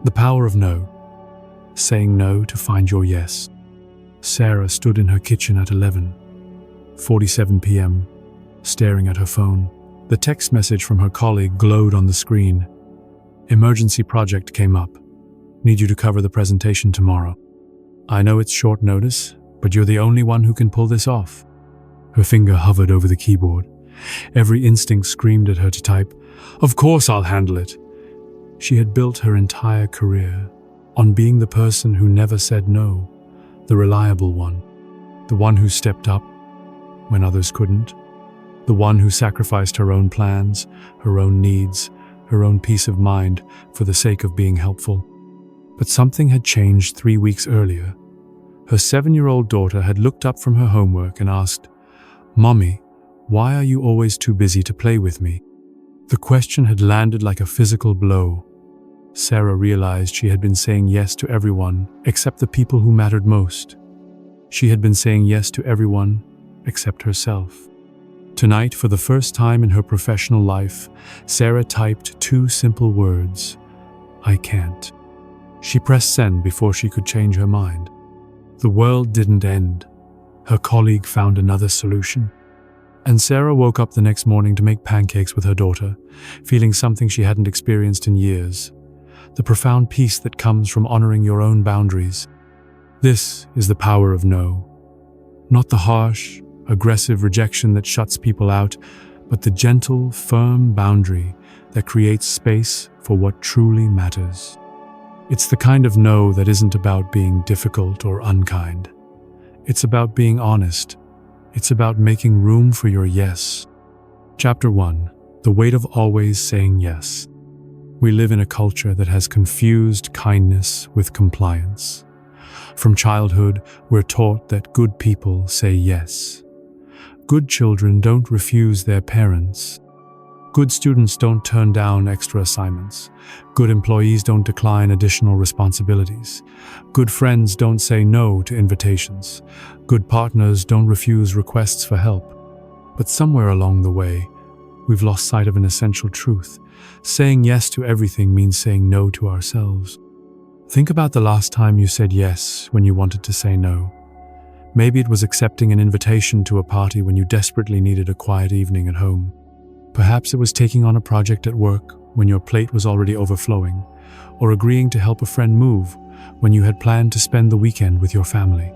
The power of no. Saying no to find your yes. Sarah stood in her kitchen at 11:47 p.m., staring at her phone. The text message from her colleague glowed on the screen. Emergency project came up. Need you to cover the presentation tomorrow. I know it's short notice, but you're the only one who can pull this off. Her finger hovered over the keyboard. Every instinct screamed at her to type, "Of course I'll handle it." She had built her entire career on being the person who never said no, the reliable one, the one who stepped up when others couldn't, the one who sacrificed her own plans, her own needs, her own peace of mind for the sake of being helpful. But something had changed 3 weeks earlier. Her 7-year-old daughter had looked up from her homework and asked, "Mommy, why are you always too busy to play with me?" The question had landed like a physical blow. Sarah realized she had been saying yes to everyone except the people who mattered most. She had been saying yes to everyone except herself. Tonight, for the first time in her professional life, Sarah typed 2 simple words, "I can't." She pressed send before she could change her mind. The world didn't end. Her colleague found another solution. And Sarah woke up the next morning to make pancakes with her daughter, feeling something she hadn't experienced in years. The profound peace that comes from honoring your own boundaries. This is the power of no. Not the harsh, aggressive rejection that shuts people out, but the gentle, firm boundary that creates space for what truly matters. It's the kind of no that isn't about being difficult or unkind. It's about being honest. It's about making room for your yes. Chapter 1. The weight of always saying yes. We live in a culture that has confused kindness with compliance. From childhood, we're taught that good people say yes. Good children don't refuse their parents. Good students don't turn down extra assignments. Good employees don't decline additional responsibilities. Good friends don't say no to invitations. Good partners don't refuse requests for help. But somewhere along the way, we've lost sight of an essential truth. Saying yes to everything means saying no to ourselves. Think about the last time you said yes when you wanted to say no. Maybe it was accepting an invitation to a party when you desperately needed a quiet evening at home. Perhaps it was taking on a project at work when your plate was already overflowing, or agreeing to help a friend move when you had planned to spend the weekend with your family.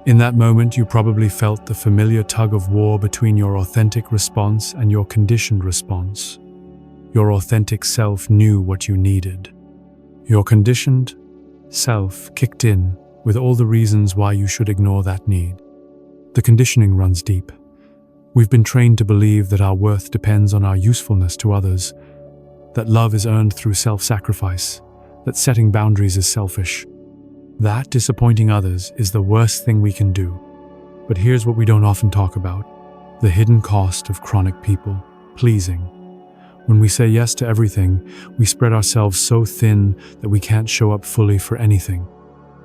In that moment, you probably felt the familiar tug of war between your authentic response and your conditioned response. Your authentic self knew what you needed. Your conditioned self kicked in with all the reasons why you should ignore that need. The conditioning runs deep. We've been trained to believe that our worth depends on our usefulness to others, that love is earned through self-sacrifice, that setting boundaries is selfish. That disappointing others is the worst thing we can do. But here's what we don't often talk about: the hidden cost of chronic people pleasing. When we say yes to everything, we spread ourselves so thin that we can't show up fully for anything.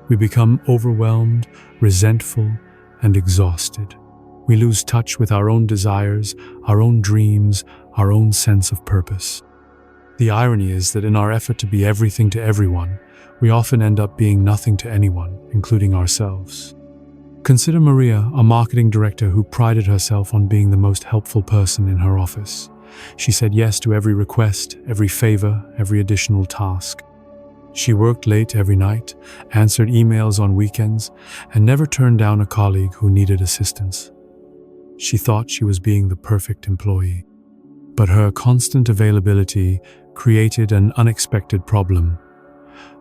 We become overwhelmed, resentful, and exhausted. We lose touch with our own desires, our own dreams, our own sense of purpose. The irony is that in our effort to be everything to everyone, we often end up being nothing to anyone, including ourselves. Consider Maria, a marketing director who prided herself on being the most helpful person in her office. She said yes to every request, every favor, every additional task. She worked late every night, answered emails on weekends, and never turned down a colleague who needed assistance. She thought she was being the perfect employee. But her constant availability created an unexpected problem.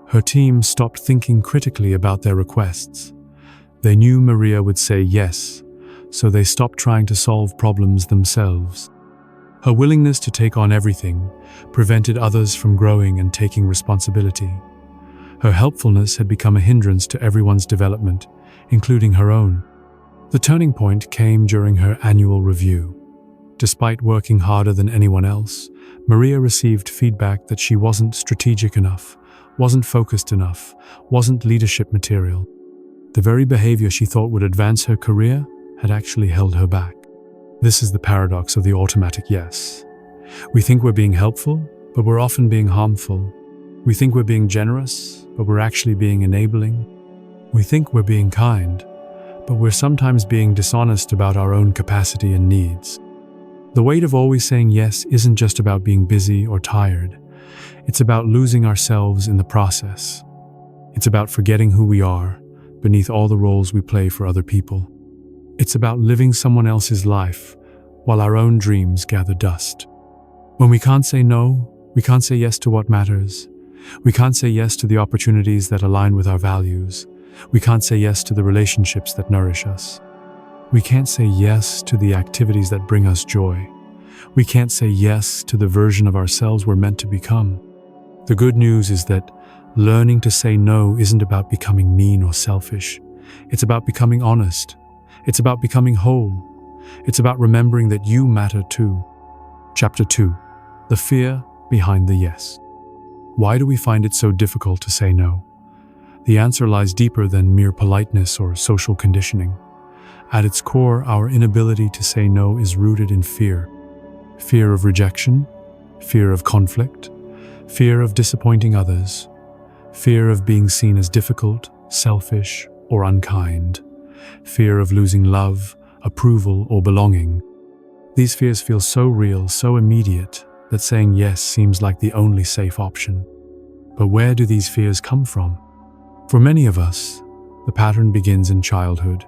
Her team stopped thinking critically about their requests. They knew Maria would say yes, so they stopped trying to solve problems themselves. Her willingness to take on everything prevented others from growing and taking responsibility. Her helpfulness had become a hindrance to everyone's development, including her own. The turning point came during her annual review. Despite working harder than anyone else, Maria received feedback that she wasn't strategic enough, wasn't focused enough, wasn't leadership material. The very behavior she thought would advance her career had actually held her back. This is the paradox of the automatic yes. We think we're being helpful, but we're often being harmful. We think we're being generous, but we're actually being enabling. We think we're being kind, but we're sometimes being dishonest about our own capacity and needs. The weight of always saying yes isn't just about being busy or tired. It's about losing ourselves in the process. It's about forgetting who we are beneath all the roles we play for other people. It's about living someone else's life while our own dreams gather dust. When we can't say no, we can't say yes to what matters. We can't say yes to the opportunities that align with our values. We can't say yes to the relationships that nourish us. We can't say yes to the activities that bring us joy. We can't say yes to the version of ourselves we're meant to become. The good news is that learning to say no isn't about becoming mean or selfish. It's about becoming honest. It's about becoming whole. It's about remembering that you matter too. Chapter 2. The fear behind the yes. Why do we find it so difficult to say no? The answer lies deeper than mere politeness or social conditioning. At its core, our inability to say no is rooted in fear. Fear of rejection, fear of conflict, fear of disappointing others, fear of being seen as difficult, selfish, or unkind, fear of losing love, approval, or belonging. These fears feel so real, so immediate, that saying yes seems like the only safe option. But where do these fears come from? For many of us, the pattern begins in childhood.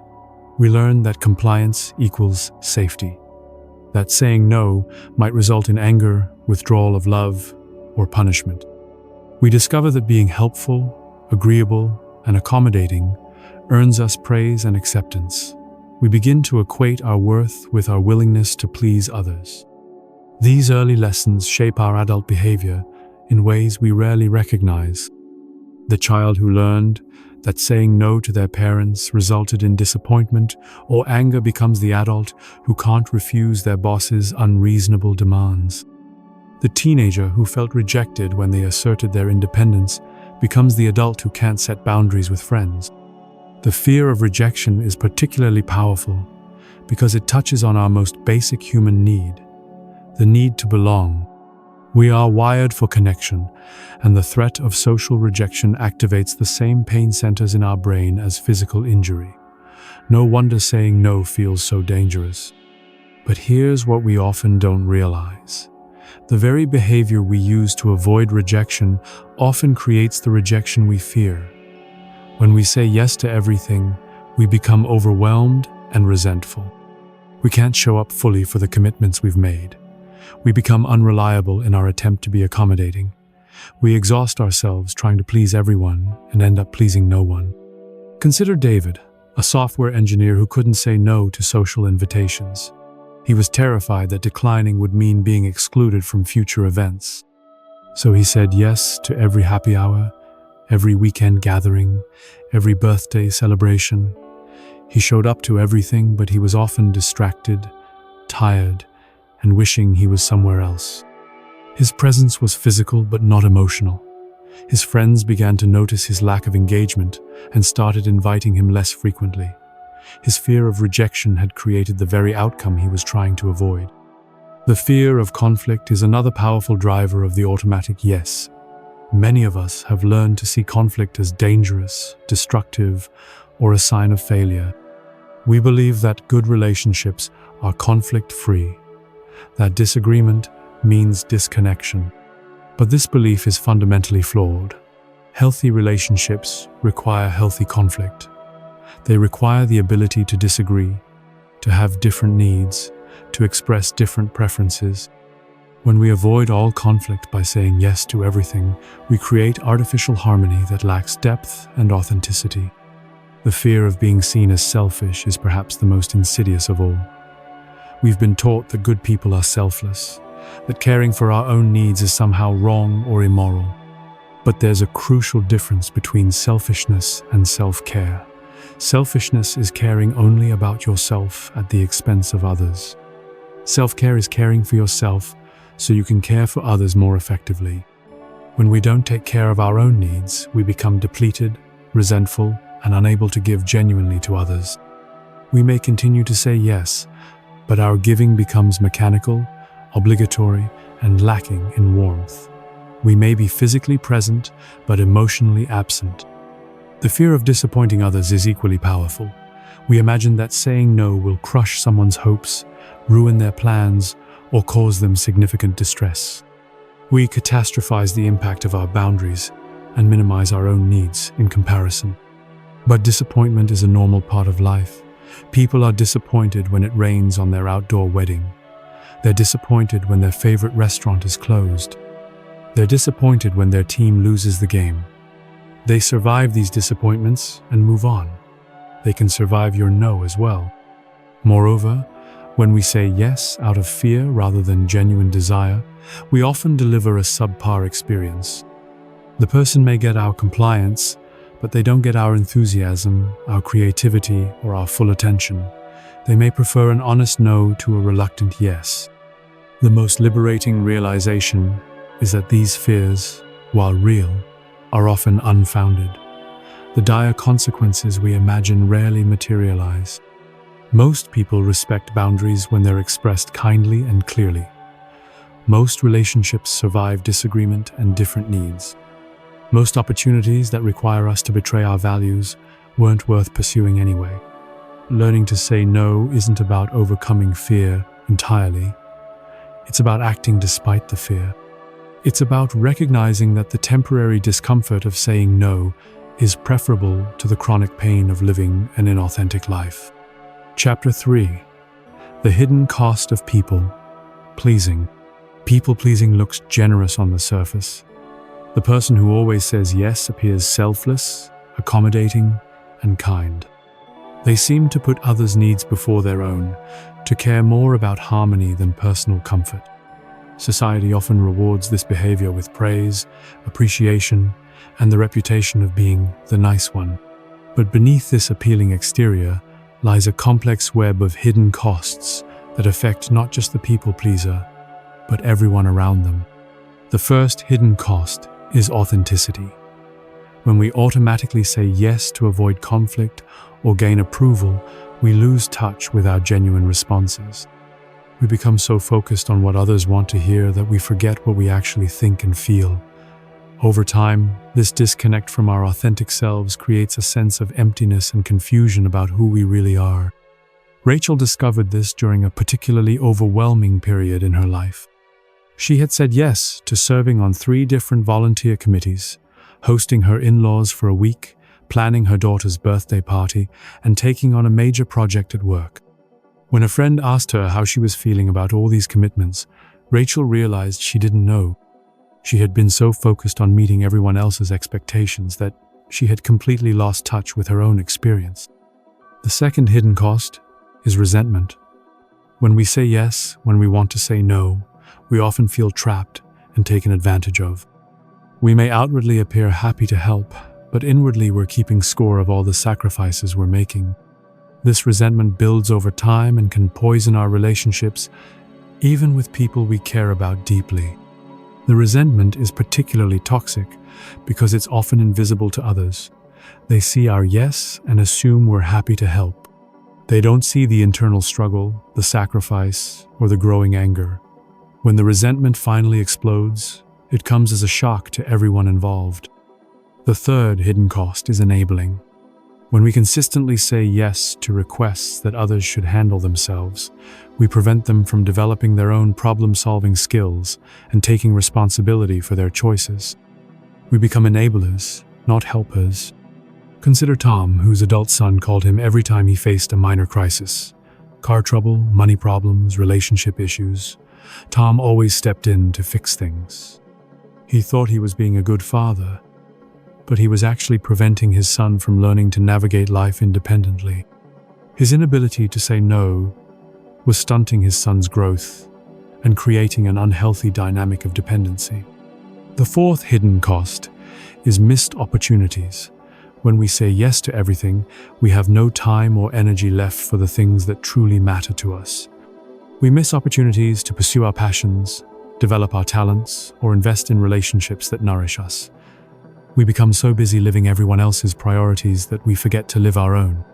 We learn that compliance equals safety, that saying no might result in anger, withdrawal of love, or punishment. We discover that being helpful, agreeable, and accommodating earns us praise and acceptance. We begin to equate our worth with our willingness to please others. These early lessons shape our adult behavior in ways we rarely recognize. The child who learned that saying no to their parents resulted in disappointment or anger becomes the adult who can't refuse their boss's unreasonable demands. The teenager who felt rejected when they asserted their independence becomes the adult who can't set boundaries with friends. The fear of rejection is particularly powerful because it touches on our most basic human need, the need to belong. We are wired for connection, and the threat of social rejection activates the same pain centers in our brain as physical injury. No wonder saying no feels so dangerous. But here's what we often don't realize. The very behavior we use to avoid rejection often creates the rejection we fear. When we say yes to everything, we become overwhelmed and resentful. We can't show up fully for the commitments we've made. We become unreliable in our attempt to be accommodating. We exhaust ourselves trying to please everyone and end up pleasing no one. Consider David, a software engineer who couldn't say no to social invitations. He was terrified that declining would mean being excluded from future events. So he said yes to every happy hour, every weekend gathering, every birthday celebration. He showed up to everything, but he was often distracted, tired, and wishing he was somewhere else. His presence was physical but not emotional. His friends began to notice his lack of engagement and started inviting him less frequently. His fear of rejection had created the very outcome he was trying to avoid. The fear of conflict is another powerful driver of the automatic yes. Many of us have learned to see conflict as dangerous, destructive, or a sign of failure. We believe that good relationships are conflict-free, that disagreement means disconnection. But this belief is fundamentally flawed. Healthy relationships require healthy conflict. They require the ability to disagree, to have different needs, to express different preferences. When we avoid all conflict by saying yes to everything, we create artificial harmony that lacks depth and authenticity. The fear of being seen as selfish is perhaps the most insidious of all. We've been taught that good people are selfless, that caring for our own needs is somehow wrong or immoral. But there's a crucial difference between selfishness and self-care. Selfishness is caring only about yourself at the expense of others. Self-care is caring for yourself so you can care for others more effectively. When we don't take care of our own needs, we become depleted, resentful, and unable to give genuinely to others. We may continue to say yes, but our giving becomes mechanical, obligatory, and lacking in warmth. We may be physically present, but emotionally absent. The fear of disappointing others is equally powerful. We imagine that saying no will crush someone's hopes, ruin their plans, or cause them significant distress. We catastrophize the impact of our boundaries and minimize our own needs in comparison. But disappointment is a normal part of life. People are disappointed when it rains on their outdoor wedding. They're disappointed when their favorite restaurant is closed. They're disappointed when their team loses the game. They survive these disappointments and move on. They can survive your no as well. Moreover, when we say yes out of fear rather than genuine desire, we often deliver a subpar experience. The person may get our compliance, but they don't get our enthusiasm, our creativity, or our full attention. They may prefer an honest no to a reluctant yes. The most liberating realization is that these fears, while real, are often unfounded. The dire consequences we imagine rarely materialize. Most people respect boundaries when they're expressed kindly and clearly. Most relationships survive disagreement and different needs. Most opportunities that require us to betray our values weren't worth pursuing anyway. Learning to say no isn't about overcoming fear entirely. It's about acting despite the fear. It's about recognizing that the temporary discomfort of saying no is preferable to the chronic pain of living an inauthentic life. Chapter 3. The hidden cost of people pleasing. People pleasing looks generous on the surface. The person who always says yes appears selfless, accommodating, and kind. They seem to put others' needs before their own, to care more about harmony than personal comfort. Society often rewards this behavior with praise, appreciation, and the reputation of being the nice one. But beneath this appealing exterior lies a complex web of hidden costs that affect not just the people pleaser, but everyone around them. The first hidden cost is authenticity. When we automatically say yes to avoid conflict or gain approval, we lose touch with our genuine responses. We become so focused on what others want to hear that we forget what we actually think and feel. Over time, this disconnect from our authentic selves creates a sense of emptiness and confusion about who we really are. Rachel discovered this during a particularly overwhelming period in her life. She had said yes to serving on 3 different volunteer committees, hosting her in-laws for a week, planning her daughter's birthday party, and taking on a major project at work. When a friend asked her how she was feeling about all these commitments, Rachel realized she didn't know. She had been so focused on meeting everyone else's expectations that she had completely lost touch with her own experience. The second hidden cost is resentment. When we say yes, when we want to say no, we often feel trapped and taken advantage of. We may outwardly appear happy to help, but inwardly we're keeping score of all the sacrifices we're making. This resentment builds over time and can poison our relationships, even with people we care about deeply. The resentment is particularly toxic because it's often invisible to others. They see our yes and assume we're happy to help. They don't see the internal struggle, the sacrifice, or the growing anger. When the resentment finally explodes, it comes as a shock to everyone involved. The third hidden cost is enabling. When we consistently say yes to requests that others should handle themselves, we prevent them from developing their own problem-solving skills and taking responsibility for their choices. We become enablers, not helpers. Consider Tom, whose adult son called him every time he faced a minor crisis. Car trouble, money problems, relationship issues. Tom always stepped in to fix things. He thought he was being a good father, but he was actually preventing his son from learning to navigate life independently. His inability to say no was stunting his son's growth and creating an unhealthy dynamic of dependency. The fourth hidden cost is missed opportunities. When we say yes to everything, we have no time or energy left for the things that truly matter to us. We miss opportunities to pursue our passions, develop our talents, or invest in relationships that nourish us. We become so busy living everyone else's priorities that we forget to live our own.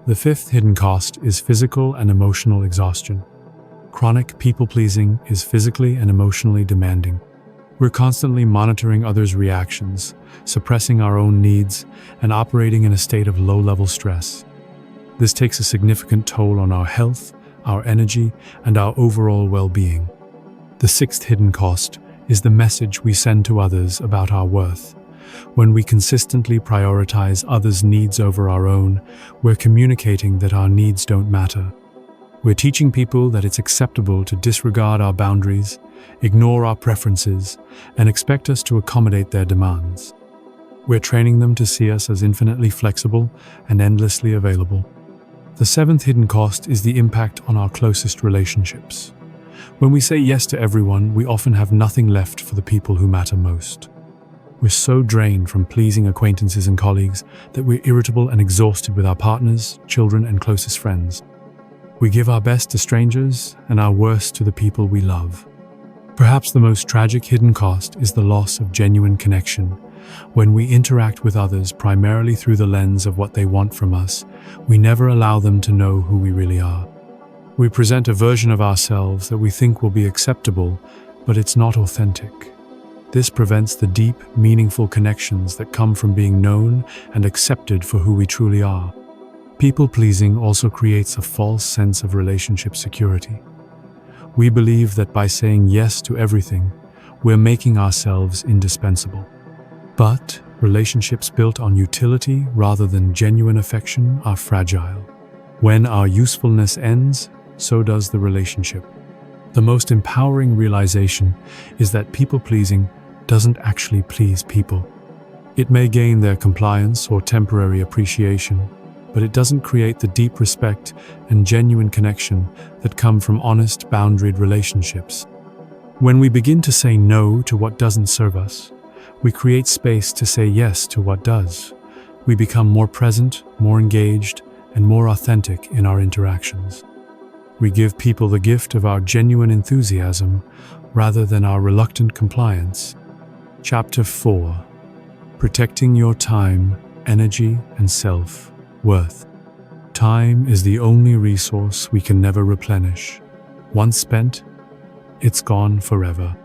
The fifth hidden cost is physical and emotional exhaustion. Chronic people-pleasing is physically and emotionally demanding. We're constantly monitoring others' reactions, suppressing our own needs, and operating in a state of low-level stress. This takes a significant toll on our health, our energy, and our overall well-being. The sixth hidden cost is the message we send to others about our worth. When we consistently prioritize others' needs over our own, we're communicating that our needs don't matter. We're teaching people that it's acceptable to disregard our boundaries, ignore our preferences, and expect us to accommodate their demands. We're training them to see us as infinitely flexible and endlessly available. The seventh hidden cost is the impact on our closest relationships. When we say yes to everyone, we often have nothing left for the people who matter most. We're so drained from pleasing acquaintances and colleagues that we're irritable and exhausted with our partners, children, and closest friends. We give our best to strangers and our worst to the people we love. Perhaps the most tragic hidden cost is the loss of genuine connection. When we interact with others primarily through the lens of what they want from us, we never allow them to know who we really are. We present a version of ourselves that we think will be acceptable, but it's not authentic. This prevents the deep, meaningful connections that come from being known and accepted for who we truly are. People-pleasing also creates a false sense of relationship security. We believe that by saying yes to everything, we're making ourselves indispensable. But relationships built on utility rather than genuine affection are fragile. When our usefulness ends, so does the relationship. The most empowering realization is that people-pleasing doesn't actually please people. It may gain their compliance or temporary appreciation, but it doesn't create the deep respect and genuine connection that come from honest, boundaried relationships. When we begin to say no to what doesn't serve us, we create space to say yes to what does. We become more present, more engaged, and more authentic in our interactions. We give people the gift of our genuine enthusiasm rather than our reluctant compliance. Chapter 4. Protecting your time, energy, and self-worth. Time is the only resource we can never replenish. Once spent, it's gone forever.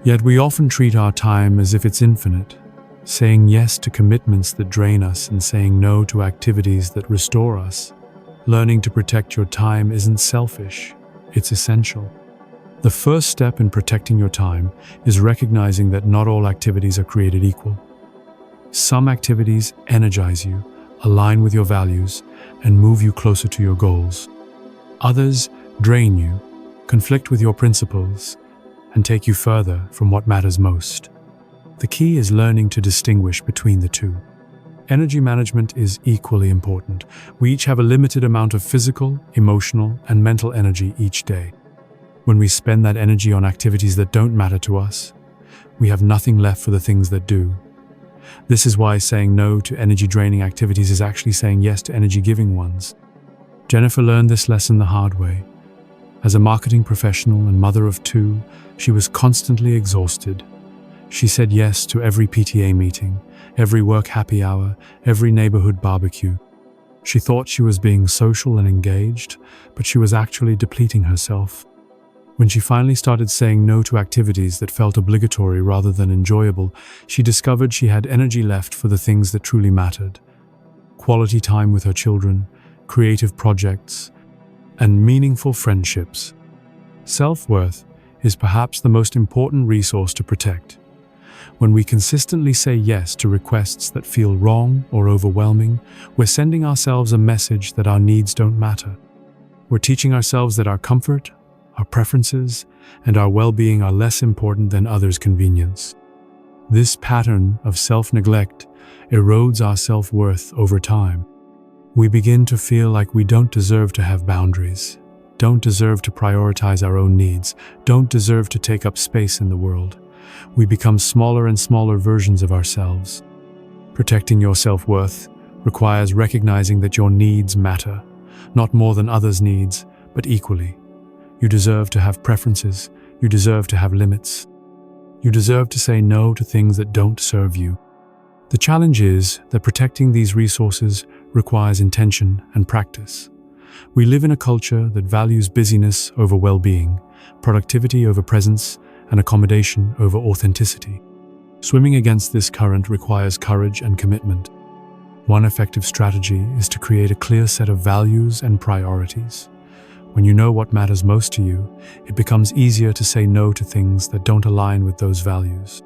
Yet we often treat our time as if it's infinite, saying yes to commitments that drain us and saying no to activities that restore us. Learning to protect your time isn't selfish, it's essential. The first step in protecting your time is recognizing that not all activities are created equal. Some activities energize you, align with your values, and move you closer to your goals. Others drain you, conflict with your principles, and take you further from what matters most. The key is learning to distinguish between the two. Energy management is equally important. We each have a limited amount of physical, emotional, and mental energy each day. When we spend that energy on activities that don't matter to us, we have nothing left for the things that do. This is why saying no to energy-draining activities is actually saying yes to energy-giving ones. Jennifer learned this lesson the hard way. As a marketing professional and mother of two, she was constantly exhausted. She said yes to every PTA meeting, every work happy hour, every neighborhood barbecue. She thought she was being social and engaged, but she was actually depleting herself. When she finally started saying no to activities that felt obligatory rather than enjoyable, she discovered she had energy left for the things that truly mattered. Quality time with her children, creative projects, and meaningful friendships. Self-worth is perhaps the most important resource to protect. When we consistently say yes to requests that feel wrong or overwhelming, we're sending ourselves a message that our needs don't matter. We're teaching ourselves that our comfort, our preferences, and our well-being are less important than others' convenience. This pattern of self-neglect erodes our self-worth over time. We begin to feel like we don't deserve to have boundaries, don't deserve to prioritize our own needs, don't deserve to take up space in the world. We become smaller and smaller versions of ourselves. Protecting your self-worth requires recognizing that your needs matter, not more than others' needs, but equally. You deserve to have preferences. You deserve to have limits. You deserve to say no to things that don't serve you. The challenge is that protecting these resources requires intention and practice. We live in a culture that values busyness over well-being, productivity over presence, and accommodation over authenticity. Swimming against this current requires courage and commitment. One effective strategy is to create a clear set of values and priorities. When you know what matters most to you, it becomes easier to say no to things that don't align with those values.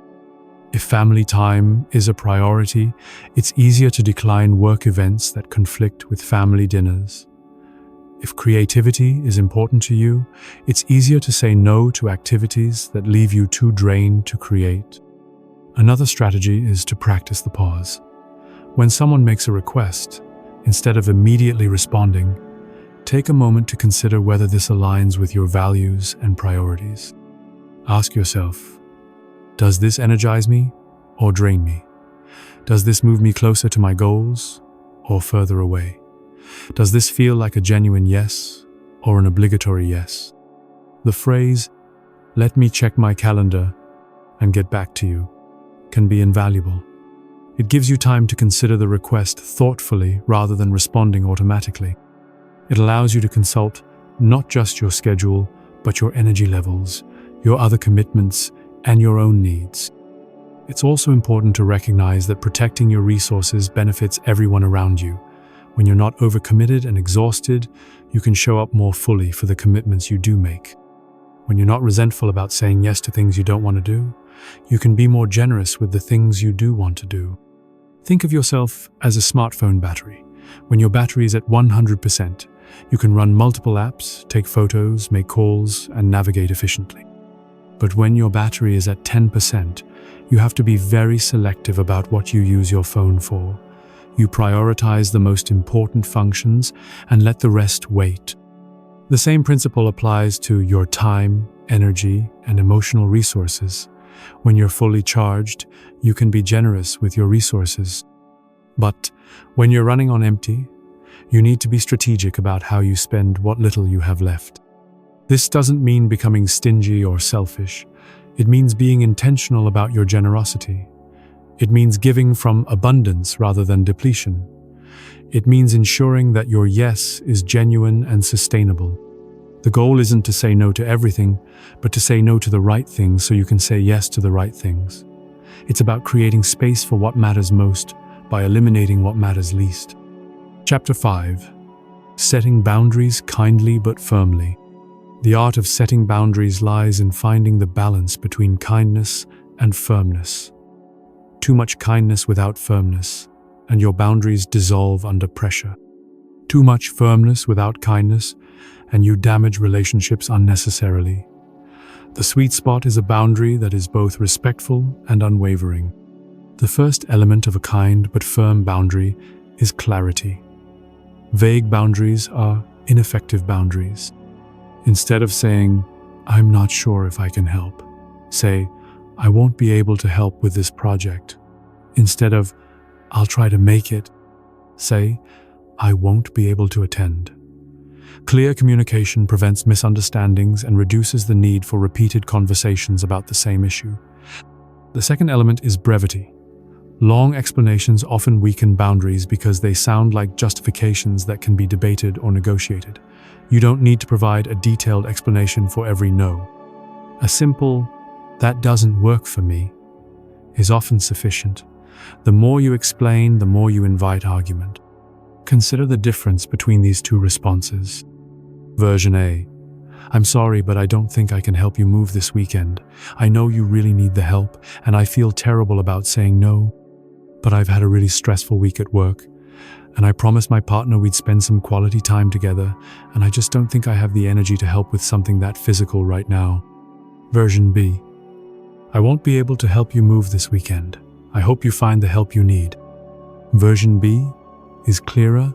If family time is a priority, it's easier to decline work events that conflict with family dinners. If creativity is important to you, it's easier to say no to activities that leave you too drained to create. Another strategy is to practice the pause. When someone makes a request, instead of immediately responding, take a moment to consider whether this aligns with your values and priorities. Ask yourself, does this energize me or drain me? Does this move me closer to my goals or further away? Does this feel like a genuine yes or an obligatory yes? The phrase, "Let me check my calendar and get back to you," can be invaluable. It gives you time to consider the request thoughtfully rather than responding automatically. It allows you to consult not just your schedule, but your energy levels, your other commitments, and your own needs. It's also important to recognize that protecting your resources benefits everyone around you. When you're not overcommitted and exhausted, you can show up more fully for the commitments you do make. When you're not resentful about saying yes to things you don't want to do, you can be more generous with the things you do want to do. Think of yourself as a smartphone battery. When your battery is at 100%, you can run multiple apps, take photos, make calls, and navigate efficiently. But when your battery is at 10%, you have to be very selective about what you use your phone for. You prioritize the most important functions and let the rest wait. The same principle applies to your time, energy, and emotional resources. When you're fully charged, you can be generous with your resources. But when you're running on empty, you need to be strategic about how you spend what little you have left. This doesn't mean becoming stingy or selfish. It means being intentional about your generosity. It means giving from abundance rather than depletion. It means ensuring that your yes is genuine and sustainable. The goal isn't to say no to everything, but to say no to the right things so you can say yes to the right things. It's about creating space for what matters most by eliminating what matters least. Chapter 5. Setting boundaries kindly but firmly. The art of setting boundaries lies in finding the balance between kindness and firmness. Too much kindness without firmness, and your boundaries dissolve under pressure. Too much firmness without kindness, and you damage relationships unnecessarily. The sweet spot is a boundary that is both respectful and unwavering. The first element of a kind but firm boundary is clarity. Vague boundaries are ineffective boundaries. Instead of saying, "I'm not sure if I can help," say, "I won't be able to help with this project." Instead of, "I'll try to make it," say, "I won't be able to attend." Clear communication prevents misunderstandings and reduces the need for repeated conversations about the same issue. The second element is brevity. Long explanations often weaken boundaries because they sound like justifications that can be debated or negotiated. You don't need to provide a detailed explanation for every no. A simple, "that doesn't work for me," is often sufficient. The more you explain, the more you invite argument. Consider the difference between these two responses. Version A. "I'm sorry, but I don't think I can help you move this weekend. I know you really need the help, and I feel terrible about saying no. But I've had a really stressful week at work, and I promised my partner we'd spend some quality time together, and I just don't think I have the energy to help with something that physical right now." Version B. "I won't be able to help you move this weekend. I hope you find the help you need." Version B is clearer,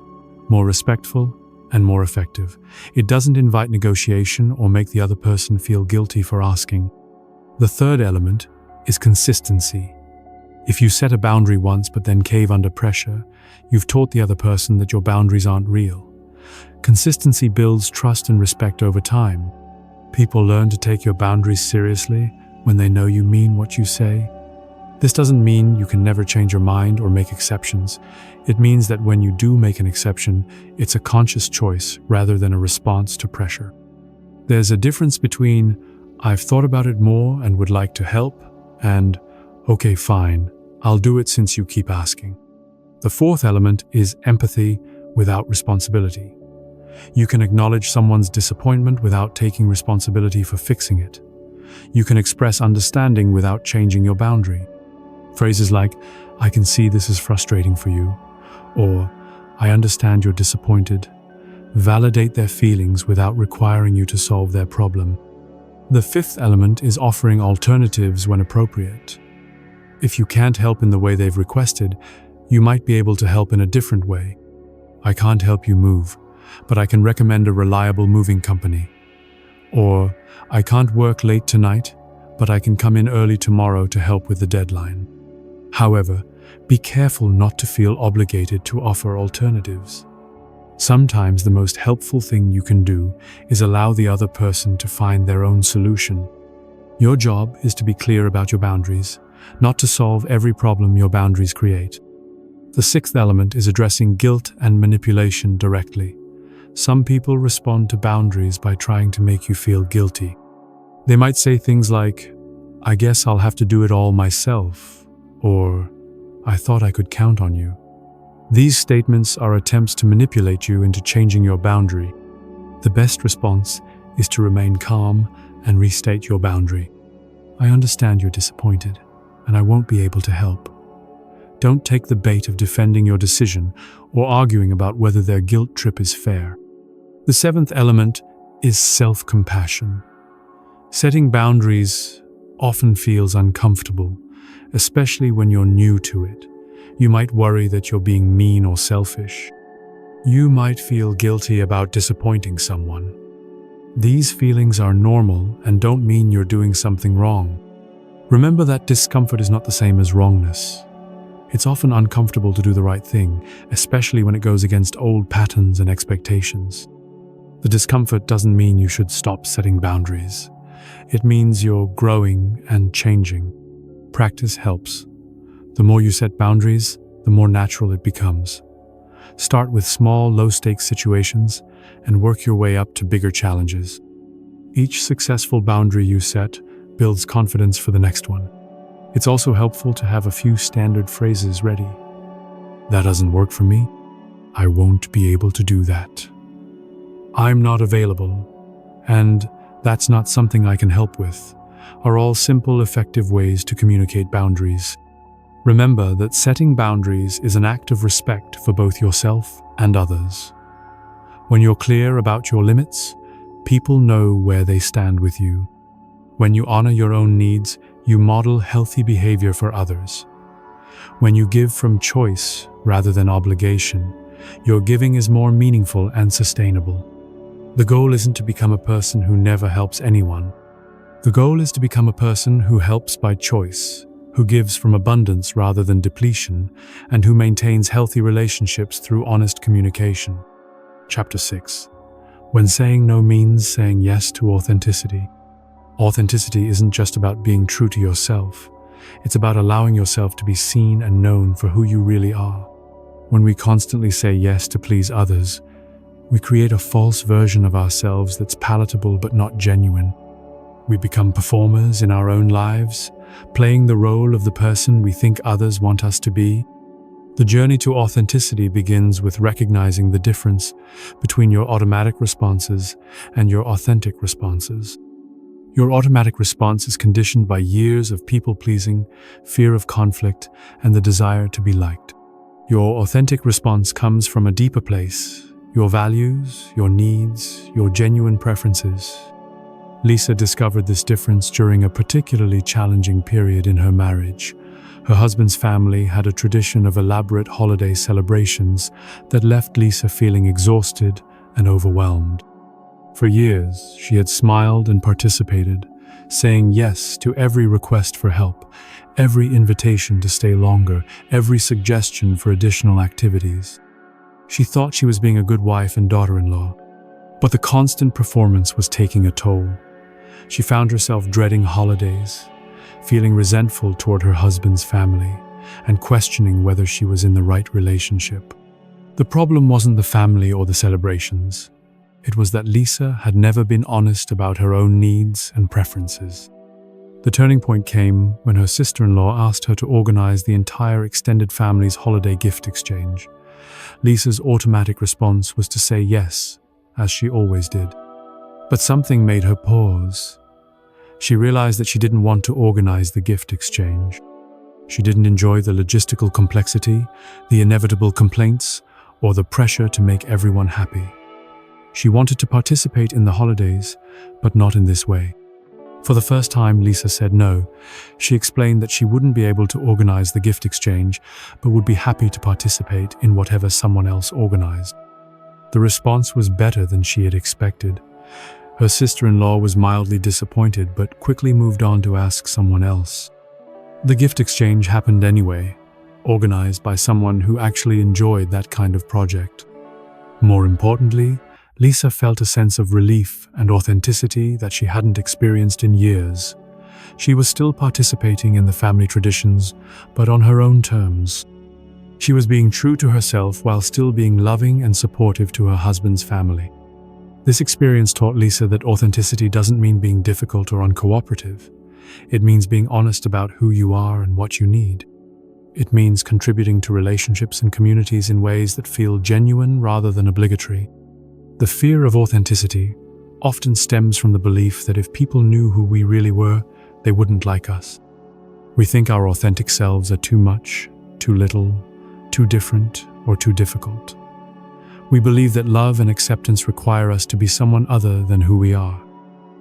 more respectful, and more effective. It doesn't invite negotiation or make the other person feel guilty for asking. The third element is consistency. If you set a boundary once but then cave under pressure, you've taught the other person that your boundaries aren't real. Consistency builds trust and respect over time. People learn to take your boundaries seriously when they know you mean what you say. This doesn't mean you can never change your mind or make exceptions. It means that when you do make an exception, it's a conscious choice rather than a response to pressure. There's a difference between I've thought about it more and would like to help, and okay, fine, I'll do it since you keep asking. The fourth element is empathy without responsibility. You can acknowledge someone's disappointment without taking responsibility for fixing it. You can express understanding without changing your boundary. Phrases like, "I can see this is frustrating for you," or "I understand you're disappointed," validate their feelings without requiring you to solve their problem. The fifth element is offering alternatives when appropriate. If you can't help in the way they've requested, you might be able to help in a different way. "I can't help you move, but I can recommend a reliable moving company." Or, "I can't work late tonight, but I can come in early tomorrow to help with the deadline." However, be careful not to feel obligated to offer alternatives. Sometimes the most helpful thing you can do is allow the other person to find their own solution. Your job is to be clear about your boundaries, not to solve every problem your boundaries create. The sixth element is addressing guilt and manipulation directly. Some people respond to boundaries by trying to make you feel guilty. They might say things like, "I guess I'll have to do it all myself," or "I thought I could count on you." These statements are attempts to manipulate you into changing your boundary. The best response is to remain calm and restate your boundary. "I understand you're disappointed, and I won't be able to help." Don't take the bait of defending your decision or arguing about whether their guilt trip is fair. The seventh element is self-compassion. Setting boundaries often feels uncomfortable, especially when you're new to it. You might worry that you're being mean or selfish. You might feel guilty about disappointing someone. These feelings are normal and don't mean you're doing something wrong. Remember that discomfort is not the same as wrongness. It's often uncomfortable to do the right thing, especially when it goes against old patterns and expectations. The discomfort doesn't mean you should stop setting boundaries. It means you're growing and changing. Practice helps. The more you set boundaries, the more natural it becomes. Start with small, low-stakes situations and work your way up to bigger challenges. Each successful boundary you set builds confidence for the next one. It's also helpful to have a few standard phrases ready. "That doesn't work for me. I won't be able to do that. I'm not available. And that's not something I can help with," are all simple, effective ways to communicate boundaries. Remember that setting boundaries is an act of respect for both yourself and others. When you're clear about your limits, people know where they stand with you. When you honor your own needs, you model healthy behavior for others. When you give from choice rather than obligation, your giving is more meaningful and sustainable. The goal isn't to become a person who never helps anyone. The goal is to become a person who helps by choice, who gives from abundance rather than depletion, and who maintains healthy relationships through honest communication. Chapter 6. When saying no means saying yes to authenticity. Authenticity isn't just about being true to yourself. It's about allowing yourself to be seen and known for who you really are. When we constantly say yes to please others, we create a false version of ourselves that's palatable but not genuine. We become performers in our own lives, playing the role of the person we think others want us to be. The journey to authenticity begins with recognizing the difference between your automatic responses and your authentic responses. Your automatic response is conditioned by years of people-pleasing, fear of conflict, and the desire to be liked. Your authentic response comes from a deeper place, your values, your needs, your genuine preferences. Lisa discovered this difference during a particularly challenging period in her marriage. Her husband's family had a tradition of elaborate holiday celebrations that left Lisa feeling exhausted and overwhelmed. For years, she had smiled and participated, saying yes to every request for help, every invitation to stay longer, every suggestion for additional activities. She thought she was being a good wife and daughter-in-law, but the constant performance was taking a toll. She found herself dreading holidays, feeling resentful toward her husband's family, and questioning whether she was in the right relationship. The problem wasn't the family or the celebrations. It was that Lisa had never been honest about her own needs and preferences. The turning point came when her sister-in-law asked her to organize the entire extended family's holiday gift exchange. Lisa's automatic response was to say yes, as she always did. But something made her pause. She realized that she didn't want to organize the gift exchange. She didn't enjoy the logistical complexity, the inevitable complaints, or the pressure to make everyone happy. She wanted to participate in the holidays, but not in this way. For the first time, Lisa said no. She explained that she wouldn't be able to organize the gift exchange, but would be happy to participate in whatever someone else organized. The response was better than she had expected. Her sister-in-law was mildly disappointed, but quickly moved on to ask someone else. The gift exchange happened anyway, organized by someone who actually enjoyed that kind of project. More importantly, Lisa felt a sense of relief and authenticity that she hadn't experienced in years. She was still participating in the family traditions, but on her own terms. She was being true to herself while still being loving and supportive to her husband's family. This experience taught Lisa that authenticity doesn't mean being difficult or uncooperative. It means being honest about who you are and what you need. It means contributing to relationships and communities in ways that feel genuine rather than obligatory. The fear of authenticity often stems from the belief that if people knew who we really were, they wouldn't like us. We think our authentic selves are too much, too little, too different, or too difficult. We believe that love and acceptance require us to be someone other than who we are.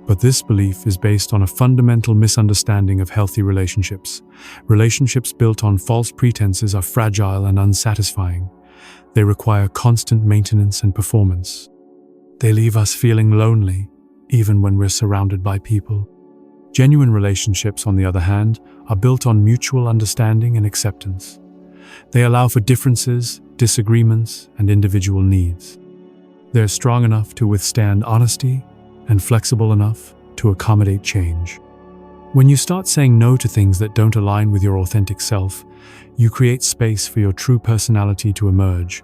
But this belief is based on a fundamental misunderstanding of healthy relationships. Relationships built on false pretenses are fragile and unsatisfying. They require constant maintenance and performance. They leave us feeling lonely, even when we're surrounded by people. Genuine relationships, on the other hand, are built on mutual understanding and acceptance. They allow for differences, disagreements, and individual needs. They're strong enough to withstand honesty and flexible enough to accommodate change. When you start saying no to things that don't align with your authentic self, you create space for your true personality to emerge.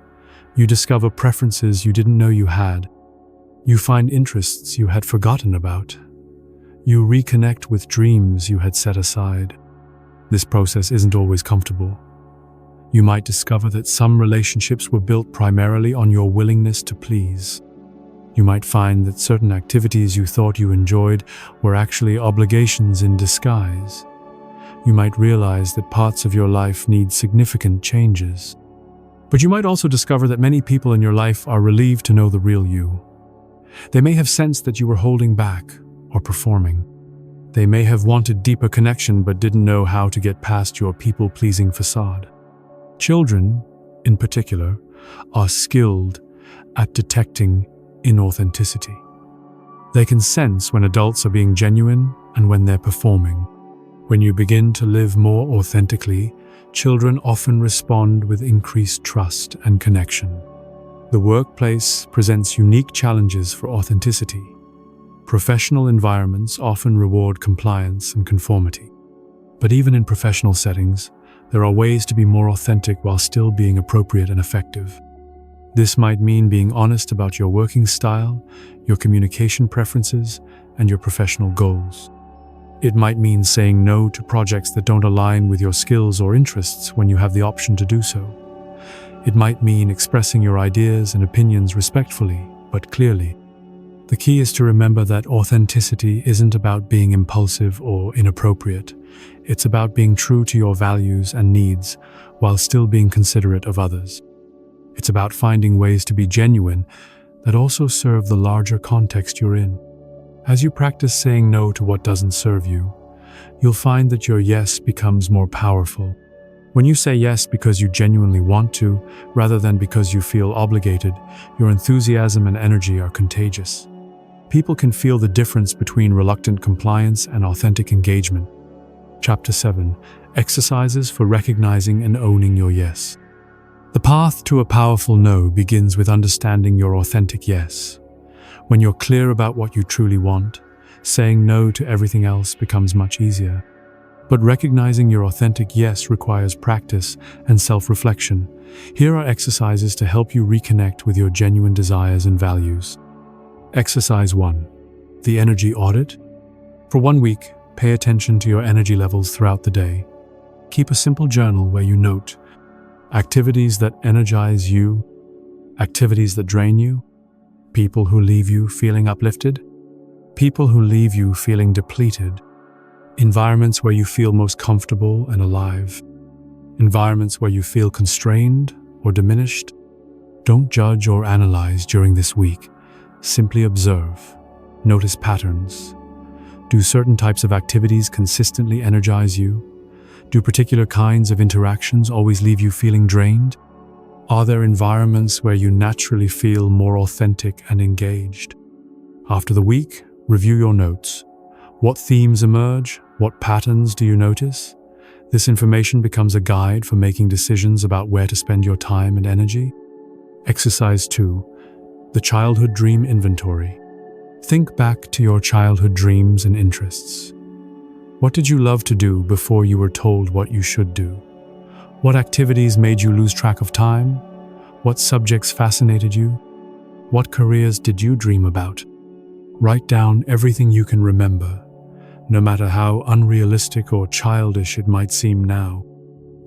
You discover preferences you didn't know you had. You find interests you had forgotten about. You reconnect with dreams you had set aside. This process isn't always comfortable. You might discover that some relationships were built primarily on your willingness to please. You might find that certain activities you thought you enjoyed were actually obligations in disguise. You might realize that parts of your life need significant changes. But you might also discover that many people in your life are relieved to know the real you. They may have sensed that you were holding back or performing. They may have wanted deeper connection but didn't know how to get past your people-pleasing facade. Children, in particular, are skilled at detecting inauthenticity. They can sense when adults are being genuine and when they're performing. When you begin to live more authentically, children often respond with increased trust and connection. The workplace presents unique challenges for authenticity. Professional environments often reward compliance and conformity. But even in professional settings, there are ways to be more authentic while still being appropriate and effective. This might mean being honest about your working style, your communication preferences, and your professional goals. It might mean saying no to projects that don't align with your skills or interests when you have the option to do so. It might mean expressing your ideas and opinions respectfully, but clearly. The key is to remember that authenticity isn't about being impulsive or inappropriate. It's about being true to your values and needs while still being considerate of others. It's about finding ways to be genuine that also serve the larger context you're in. As you practice saying no to what doesn't serve you, you'll find that your yes becomes more powerful. When you say yes because you genuinely want to, rather than because you feel obligated, your enthusiasm and energy are contagious. People can feel the difference between reluctant compliance and authentic engagement. Chapter 7. Exercises for recognizing and owning your yes. The path to a powerful no begins with understanding your authentic yes. When you're clear about what you truly want, saying no to everything else becomes much easier. But recognizing your authentic yes requires practice and self-reflection. Here are exercises to help you reconnect with your genuine desires and values. Exercise 1. The energy audit. For 1 week, pay attention to your energy levels throughout the day. Keep a simple journal where you note activities that energize you, activities that drain you, people who leave you feeling uplifted, people who leave you feeling depleted, environments where you feel most comfortable and alive, environments where you feel constrained or diminished. Don't judge or analyze during this week. Simply observe. Notice patterns. Do certain types of activities consistently energize you? Do particular kinds of interactions always leave you feeling drained? Are there environments where you naturally feel more authentic and engaged? After the week, review your notes. What themes emerge? What patterns do you notice? This information becomes a guide for making decisions about where to spend your time and energy. Exercise 2. The Childhood Dream Inventory. Think back to your childhood dreams and interests. What did you love to do before you were told what you should do? What activities made you lose track of time? What subjects fascinated you? What careers did you dream about? Write down everything you can remember, no matter how unrealistic or childish it might seem now.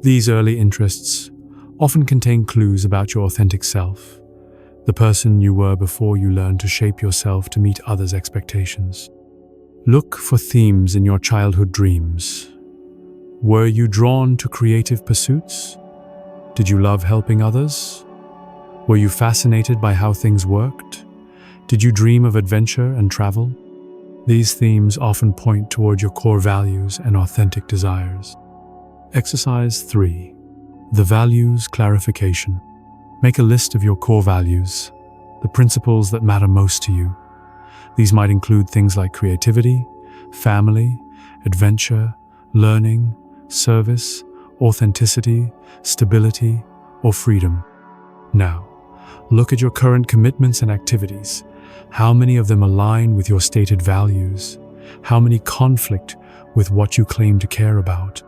These early interests often contain clues about your authentic self, the person you were before you learned to shape yourself to meet others' expectations. Look for themes in your childhood dreams. Were you drawn to creative pursuits? Did you love helping others? Were you fascinated by how things worked? Did you dream of adventure and travel? These themes often point toward your core values and authentic desires. Exercise 3. The Values Clarification. Make a list of your core values, the principles that matter most to you. These might include things like creativity, family, adventure, learning, service, authenticity, stability, or freedom. Now, look at your current commitments and activities. How many of them align with your stated values? How many conflict with what you claim to care about?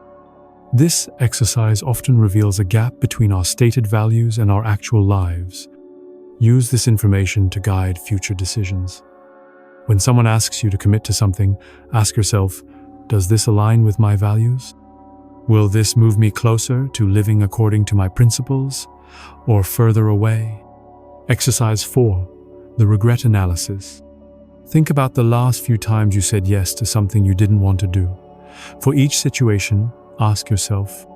This exercise often reveals a gap between our stated values and our actual lives. Use this information to guide future decisions. When someone asks you to commit to something, ask yourself, does this align with my values? Will this move me closer to living according to my principles, or further away? Exercise 4. The Regret Analysis. Think about the last few times you said yes to something you didn't want to do. For each situation, ask yourself,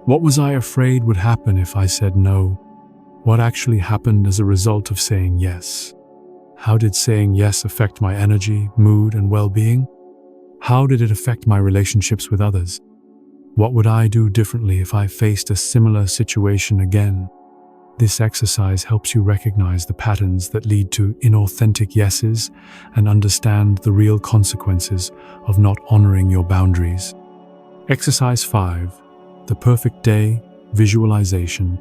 what was I afraid would happen if I said no? What actually happened as a result of saying yes? How did saying yes affect my energy, mood, and well-being? How did it affect my relationships with others? What would I do differently if I faced a similar situation again? This exercise helps you recognize the patterns that lead to inauthentic yeses and understand the real consequences of not honoring your boundaries. Exercise 5. The Perfect Day Visualization.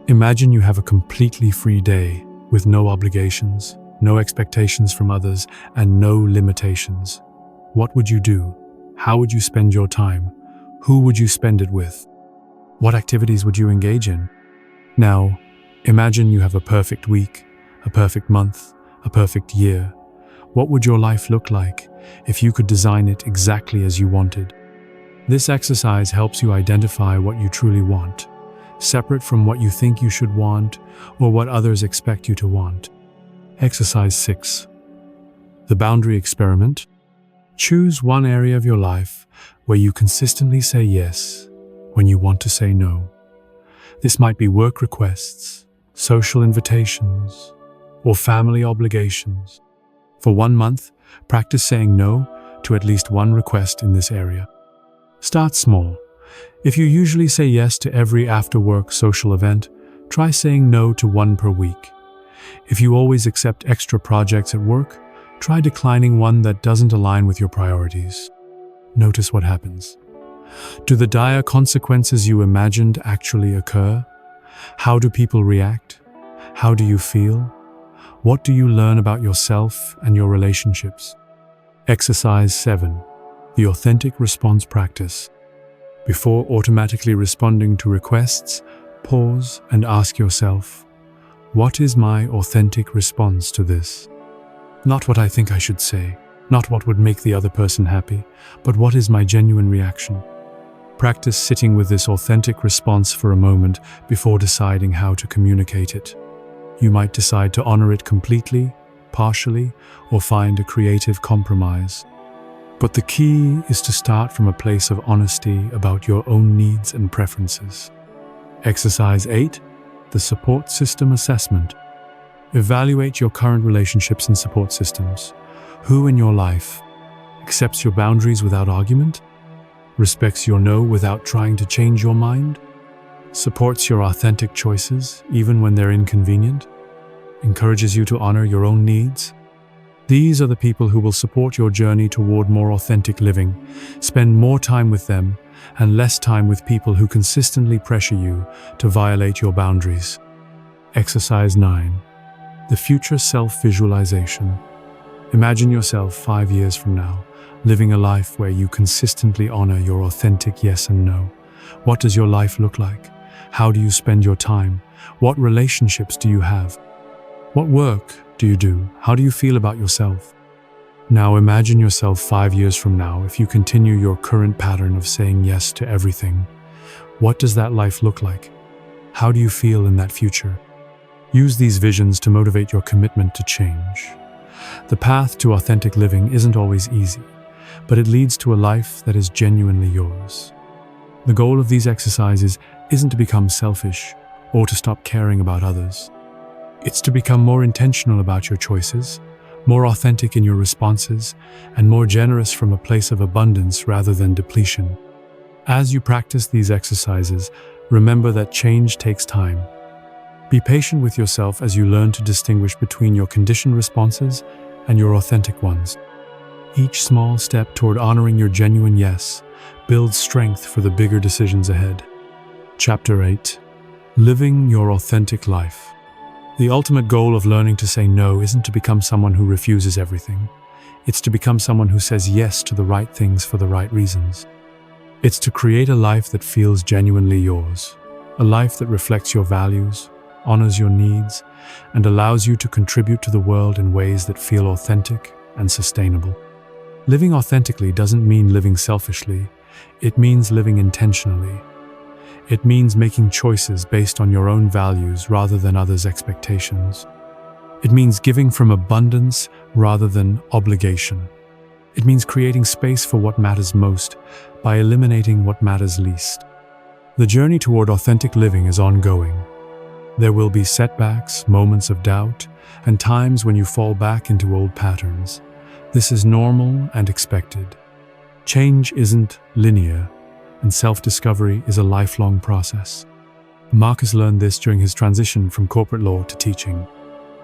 Imagine you have a completely free day with no obligations, no expectations from others, and no limitations. What would you do? How would you spend your time? Who would you spend it with? What activities would you engage in? Now, imagine you have a perfect week, a perfect month, a perfect year. What would your life look like if you could design it exactly as you wanted? This exercise helps you identify what you truly want, separate from what you think you should want or what others expect you to want. Exercise 6. The Boundary Experiment. Choose one area of your life where you consistently say yes when you want to say no. This might be work requests, social invitations, or family obligations. For 1 month, practice saying no to at least one request in this area. Start small. If you usually say yes to every after-work social event, try saying no to one per week. If you always accept extra projects at work, try declining one that doesn't align with your priorities. Notice what happens. Do the dire consequences you imagined actually occur? How do people react? How do you feel? What do you learn about yourself and your relationships? Exercise 7. The Authentic Response Practice. Before automatically responding to requests, pause and ask yourself, what is my authentic response to this? Not what I think I should say, not what would make the other person happy, but what is my genuine reaction. Practice sitting with this authentic response for a moment before deciding how to communicate it. You might decide to honor it completely, partially, or find a creative compromise. But the key is to start from a place of honesty about your own needs and preferences. Exercise 8, the support system assessment. Evaluate your current relationships and support systems. Who in your life accepts your boundaries without argument? Respects your no without trying to change your mind? Supports your authentic choices even when they're inconvenient? Encourages you to honor your own needs? These are the people who will support your journey toward more authentic living. Spend more time with them and less time with people who consistently pressure you to violate your boundaries. Exercise 9. The future self-visualization. Imagine yourself 5 years from now, living a life where you consistently honor your authentic yes and no. What does your life look like? How do you spend your time? What relationships do you have? What work do you do? How do you feel about yourself? Now imagine yourself 5 years from now if you continue your current pattern of saying yes to everything. What does that life look like? How do you feel in that future? Use these visions to motivate your commitment to change. The path to authentic living isn't always easy, but it leads to a life that is genuinely yours. The goal of these exercises isn't to become selfish or to stop caring about others. It's to become more intentional about your choices, more authentic in your responses, and more generous from a place of abundance rather than depletion. As you practice these exercises, remember that change takes time. Be patient with yourself as you learn to distinguish between your conditioned responses and your authentic ones. Each small step toward honoring your genuine yes builds strength for the bigger decisions ahead. Chapter 8. Living your authentic life. The ultimate goal of learning to say no isn't to become someone who refuses everything. It's to become someone who says yes to the right things for the right reasons. It's to create a life that feels genuinely yours, a life that reflects your values, honors your needs, and allows you to contribute to the world in ways that feel authentic and sustainable. Living authentically doesn't mean living selfishly. It means living intentionally. It means making choices based on your own values rather than others' expectations. It means giving from abundance rather than obligation. It means creating space for what matters most by eliminating what matters least. The journey toward authentic living is ongoing. There will be setbacks, moments of doubt, and times when you fall back into old patterns. This is normal and expected. Change isn't linear, and self-discovery is a lifelong process. Marcus learned this during his transition from corporate law to teaching.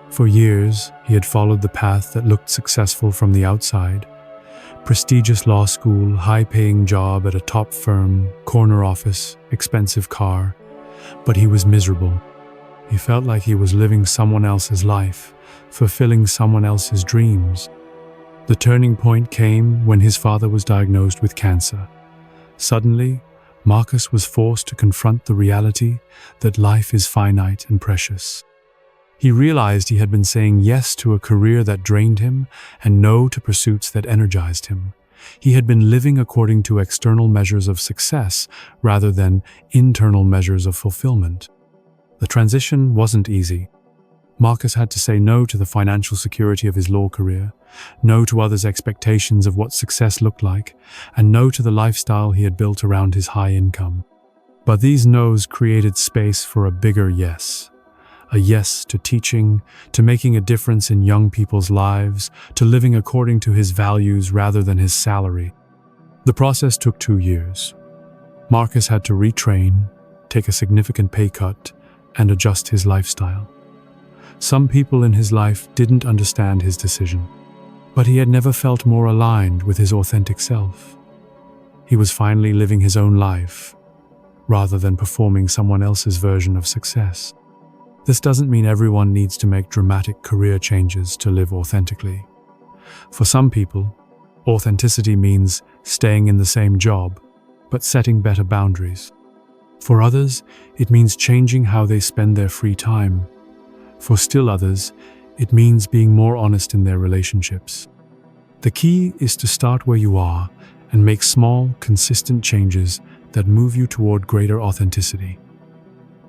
For years, he had followed the path that looked successful from the outside. Prestigious law school, high-paying job at a top firm, corner office, expensive car. But he was miserable. He felt like he was living someone else's life, fulfilling someone else's dreams. The turning point came when his father was diagnosed with cancer. Suddenly, Marcus was forced to confront the reality that life is finite and precious. He realized he had been saying yes to a career that drained him and no to pursuits that energized him. He had been living according to external measures of success rather than internal measures of fulfillment. The transition wasn't easy. Marcus had to say no to the financial security of his law career, no to others' expectations of what success looked like, and no to the lifestyle he had built around his high income. But these no's created space for a bigger yes. A yes to teaching, to making a difference in young people's lives, to living according to his values rather than his salary. The process took 2 years. Marcus had to retrain, take a significant pay cut, and adjust his lifestyle. Some people in his life didn't understand his decision, but he had never felt more aligned with his authentic self. He was finally living his own life, rather than performing someone else's version of success. This doesn't mean everyone needs to make dramatic career changes to live authentically. For some people, authenticity means staying in the same job, but setting better boundaries. For others, it means changing how they spend their free time. For still others, It means being more honest in their relationships. The key is to start where you are and make small, consistent changes that move you toward greater authenticity.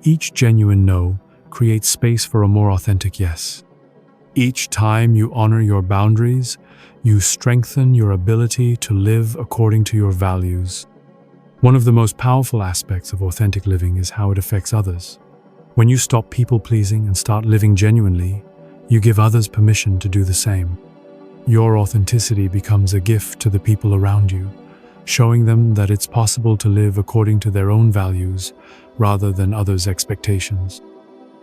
Each genuine no creates space for a more authentic yes. Each time you honor your boundaries, you strengthen your ability to live according to your values. One of the most powerful aspects of authentic living is how it affects others. When you stop people-pleasing and start living genuinely, you give others permission to do the same. Your authenticity becomes a gift to the people around you, showing them that it's possible to live according to their own values rather than others' expectations.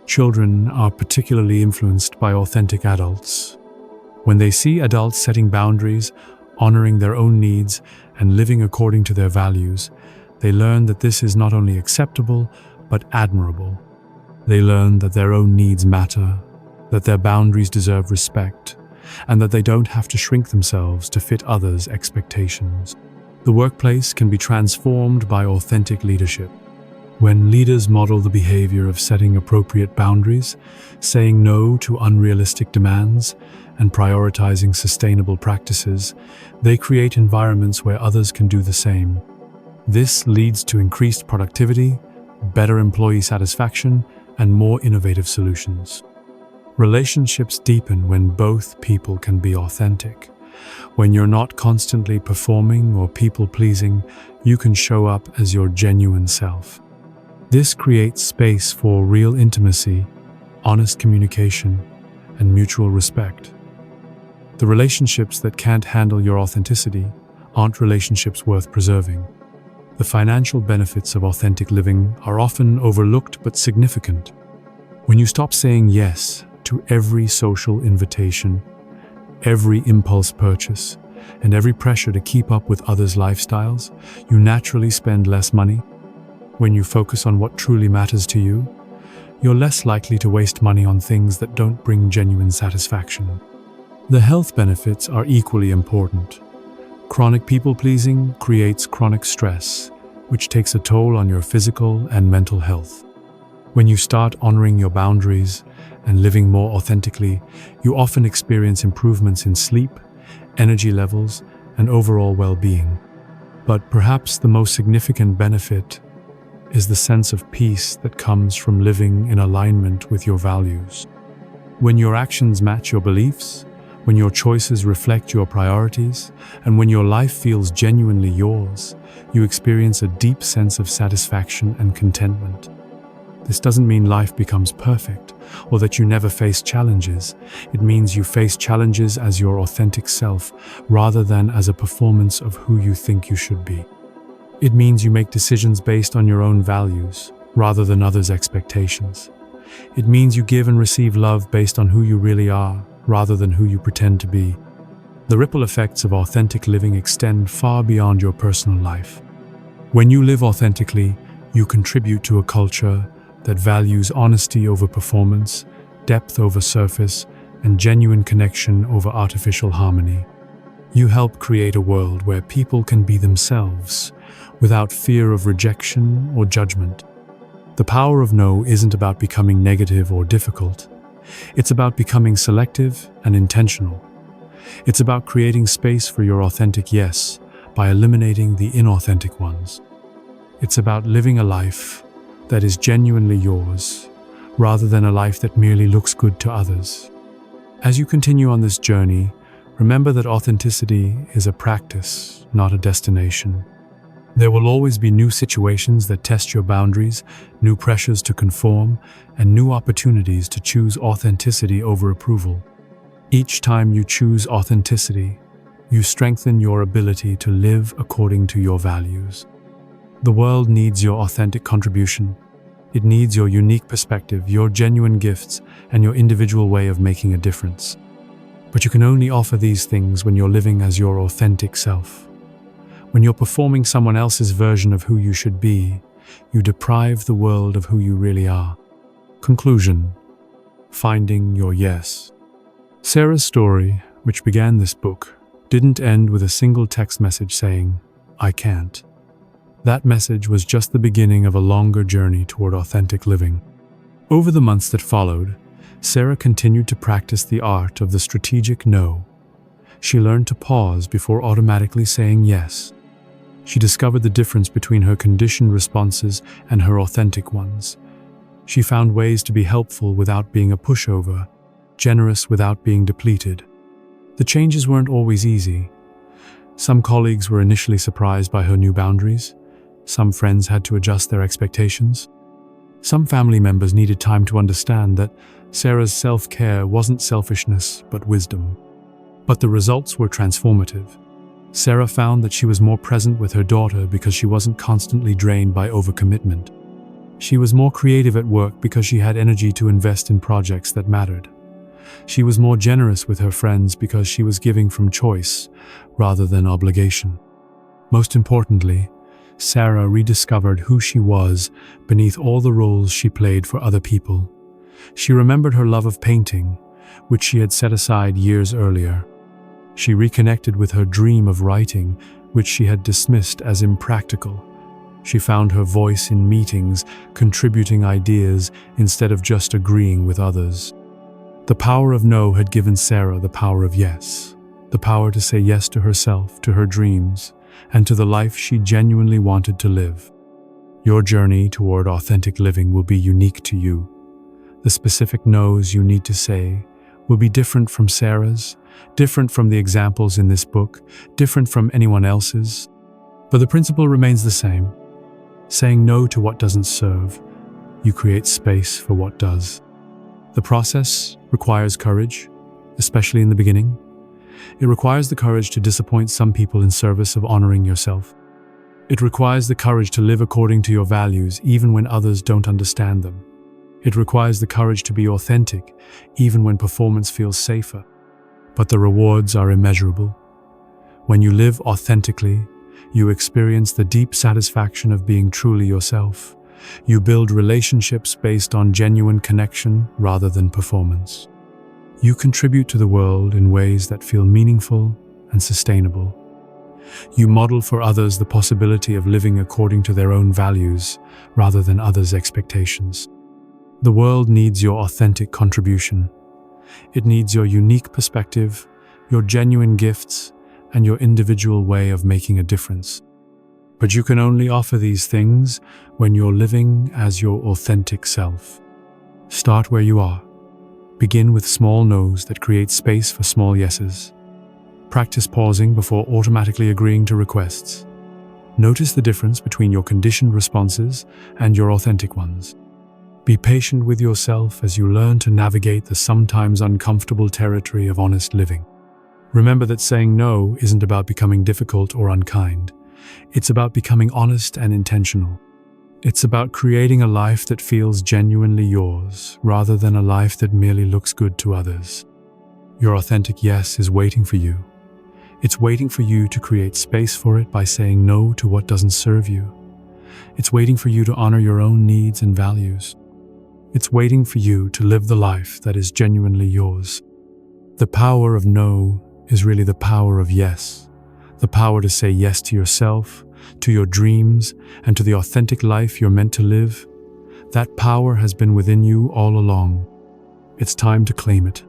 Children are particularly influenced by authentic adults. When they see adults setting boundaries, honoring their own needs, and living according to their values, they learn that this is not only acceptable, but admirable. They learn that their own needs matter, that their boundaries deserve respect, and that they don't have to shrink themselves to fit others' expectations. The workplace can be transformed by authentic leadership. When leaders model the behavior of setting appropriate boundaries, saying no to unrealistic demands, and prioritizing sustainable practices, they create environments where others can do the same. This leads to increased productivity, better employee satisfaction, and more innovative solutions. Relationships deepen when both people can be authentic. When you're not constantly performing or people-pleasing, you can show up as your genuine self. This creates space for real intimacy, honest communication, and mutual respect. The relationships that can't handle your authenticity aren't relationships worth preserving. The financial benefits of authentic living are often overlooked but significant. When you stop saying yes to every social invitation, every impulse purchase, and every pressure to keep up with others' lifestyles, you naturally spend less money. When you focus on what truly matters to you, you're less likely to waste money on things that don't bring genuine satisfaction. The health benefits are equally important. Chronic people-pleasing creates chronic stress, which takes a toll on your physical and mental health. When you start honoring your boundaries and living more authentically, you often experience improvements in sleep, energy levels, and overall well-being. But perhaps the most significant benefit is the sense of peace that comes from living in alignment with your values. When your actions match your beliefs, when your choices reflect your priorities, and when your life feels genuinely yours, you experience a deep sense of satisfaction and contentment. This doesn't mean life becomes perfect, or that you never face challenges. It means you face challenges as your authentic self, rather than as a performance of who you think you should be. It means you make decisions based on your own values, rather than others' expectations. It means you give and receive love based on who you really are, rather than who you pretend to be. The ripple effects of authentic living extend far beyond your personal life. When you live authentically, you contribute to a culture that values honesty over performance, depth over surface, and genuine connection over artificial harmony. You help create a world where people can be themselves, without fear of rejection or judgment. The power of no isn't about becoming negative or difficult. It's about becoming selective and intentional. It's about creating space for your authentic yes by eliminating the inauthentic ones. It's about living a life that is genuinely yours, rather than a life that merely looks good to others. As you continue on this journey, remember that authenticity is a practice, not a destination. There will always be new situations that test your boundaries, new pressures to conform, and new opportunities to choose authenticity over approval. Each time you choose authenticity, you strengthen your ability to live according to your values. The world needs your authentic contribution. It needs your unique perspective, your genuine gifts, and your individual way of making a difference. But you can only offer these things when you're living as your authentic self. When you're performing someone else's version of who you should be, you deprive the world of who you really are. Conclusion: finding your yes. Sarah's story, which began this book, didn't end with a single text message saying, "I can't." That message was just the beginning of a longer journey toward authentic living. Over the months that followed, Sarah continued to practice the art of the strategic no. She learned to pause before automatically saying yes. She discovered the difference between her conditioned responses and her authentic ones. She found ways to be helpful without being a pushover, generous without being depleted. The changes weren't always easy. Some colleagues were initially surprised by her new boundaries. Some friends had to adjust their expectations. Some family members needed time to understand that Sarah's self-care wasn't selfishness, but wisdom. But the results were transformative. Sarah found that she was more present with her daughter because she wasn't constantly drained by overcommitment. She was more creative at work because she had energy to invest in projects that mattered. She was more generous with her friends because she was giving from choice rather than obligation. Most importantly, Sarah rediscovered who she was beneath all the roles she played for other people. She remembered her love of painting, which she had set aside years earlier. She reconnected with her dream of writing, which she had dismissed as impractical. She found her voice in meetings, contributing ideas instead of just agreeing with others. The power of no had given Sarah the power of yes, the power to say yes to herself, to her dreams, and to the life she genuinely wanted to live. Your journey toward authentic living will be unique to you. The specific no's you need to say will be different from Sarah's, different from the examples in this book, different from anyone else's. But the principle remains the same. Saying no to what doesn't serve, you create space for what does. The process requires courage, especially in the beginning. It requires the courage to disappoint some people in service of honoring yourself. It requires the courage to live according to your values even when others don't understand them. It requires the courage to be authentic even when performance feels safer. But the rewards are immeasurable. When you live authentically, you experience the deep satisfaction of being truly yourself. You build relationships based on genuine connection rather than performance. You contribute to the world in ways that feel meaningful and sustainable. You model for others the possibility of living according to their own values rather than others' expectations. The world needs your authentic contribution. It needs your unique perspective, your genuine gifts, and your individual way of making a difference. But you can only offer these things when you're living as your authentic self. Start where you are. Begin with small no's that create space for small yeses. Practice pausing before automatically agreeing to requests. Notice the difference between your conditioned responses and your authentic ones. Be patient with yourself as you learn to navigate the sometimes uncomfortable territory of honest living. Remember that saying no isn't about becoming difficult or unkind. It's about becoming honest and intentional. It's about creating a life that feels genuinely yours, rather than a life that merely looks good to others. Your authentic yes is waiting for you. It's waiting for you to create space for it by saying no to what doesn't serve you. It's waiting for you to honor your own needs and values. It's waiting for you to live the life that is genuinely yours. The power of no is really the power of yes. The power to say yes to yourself, to your dreams, and to the authentic life you're meant to live. That power has been within you all along. It's time to claim it.